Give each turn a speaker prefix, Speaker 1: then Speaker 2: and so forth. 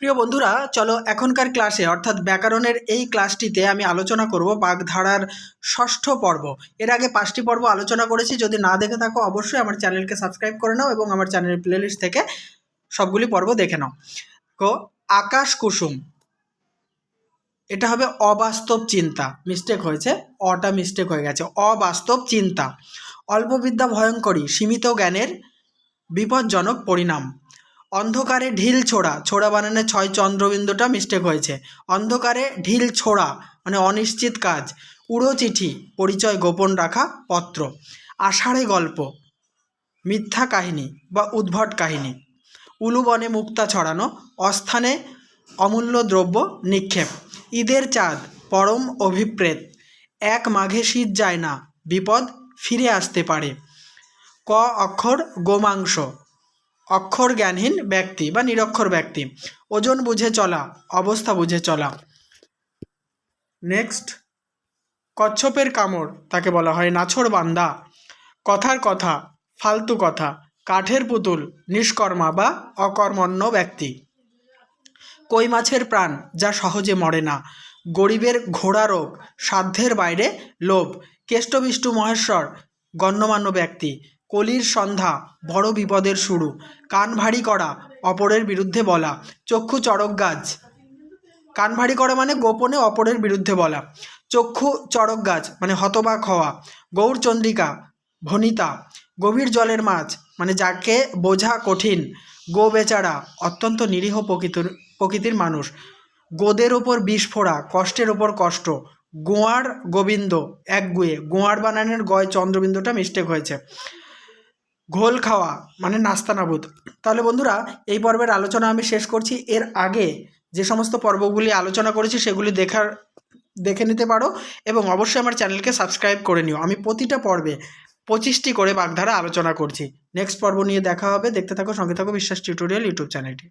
Speaker 1: প্রিয় বন্ধুরা, চলো এখনকার ক্লাসে অর্থাৎ ব্যাকরণের এই ক্লাসটিতে আমি আলোচনা করব বাগধারার ষষ্ঠ পর্ব। এর আগে 5টি পর্ব আলোচনা করেছি। যদি না দেখে থাকো অবশ্যই আমার চ্যানেলকে সাবস্ক্রাইব করে নাও এবং আমার চ্যানেলের প্লেলিস্ট থেকে সবগুলি পর্ব দেখে নাও। তো আকাশ কুসুম, এটা হবে অবাস্তব চিন্তা, মিস্টেক হয়েছে, অটা মিস্টেক হয়ে গেছে, অবাস্তব চিন্তা। অল্পবিদ্যা ভয়ঙ্করী, সীমিত জ্ঞানের বিপজ্জনক পরিণাম। অন্ধকারে ঢিল ছোড়া, ছোড়া বানানে 6 চন্দ্রবিন্দুটা মিস্টেক হয়েছে। অন্ধকারে ঢিল ছোড়া মানে অনিশ্চিত কাজ। উড়ো চিঠি, পরিচয় গোপন রাখা পত্র। আষাঢ়ে গল্প, মিথ্যা কাহিনী বা উদ্ভট কাহিনী। উলুবনে মুক্তা ছড়ানো, অস্থানে অমূল্য দ্রব্য নিক্ষেপ। ঈদের চাঁদ, পরম অভিপ্রেত। এক মাঘে শীত যায় না, বিপদ ফিরে আসতে পারে। ক অক্ষর, গোমাংস, অক্ষর জ্ঞানহীন ব্যক্তি বা নিরক্ষর ব্যক্তি। ওজন বুঝে চলা, অবস্থা বুঝে চলা। নেক্সট, কচ্ছপের কামড়, তাকে বলা হয় নাছোড় বান্দা। কথার কথা, ফালতু কথা। কাঠের পুতুল, নিষ্কর্মা বা অকর্মণ্য ব্যক্তি। কই মাছের প্রাণ, যা সহজে মরে না। গরিবের ঘোড়া রোগ, সাধ্যের বাইরে লোভ। কেষ্টবিষ্টু মহেশ্বর, গণ্যমান্য ব্যক্তি। কলির সন্ধ্যা, বড় বিপদের শুরু। কান ভারী করা, অপরের বিরুদ্ধে বলা। চক্ষু চড়ক গাছ, কান ভারী করা মানে গোপনে অপরের বিরুদ্ধে বলা। চক্ষু চড়ক গাছ মানে হতবাক হওয়া। গৌরচন্দ্রিকা, ভনিতা। গভীর জলের মাছ মানে যাকে বোঝা কঠিন। গো বেচারা, অত্যন্ত নিরীহ প্রকৃতির মানুষ। গোদের ওপর বিষ ফোড়া, কষ্টের ওপর কষ্ট। গোয়ার গোবিন্দ, একগুয়ে, গোয়ার বানানের গয় চন্দ্রবিন্দুটা মিস্টেক হয়েছে। ঘোল খাওয়া মানে নাস্তানাবুদ। তাহলে বন্ধুরা, এই পর্বের আলোচনা আমি শেষ করছি। এর আগে যে সমস্ত পর্বগুলি আলোচনা করেছি সেগুলি দেখে নিতে পারো এবং অবশ্যই আমার চ্যানেলকে সাবস্ক্রাইব করে নিও। আমি প্রতিটা পর্বে 25টি করে বাগধারা আলোচনা করছি। নেক্সট পর্ব নিয়ে দেখা হবে। দেখতে থাকো, সঙ্গে থাকো বিশ্বাস টিউটোরিয়াল ইউটিউব চ্যানেলটি।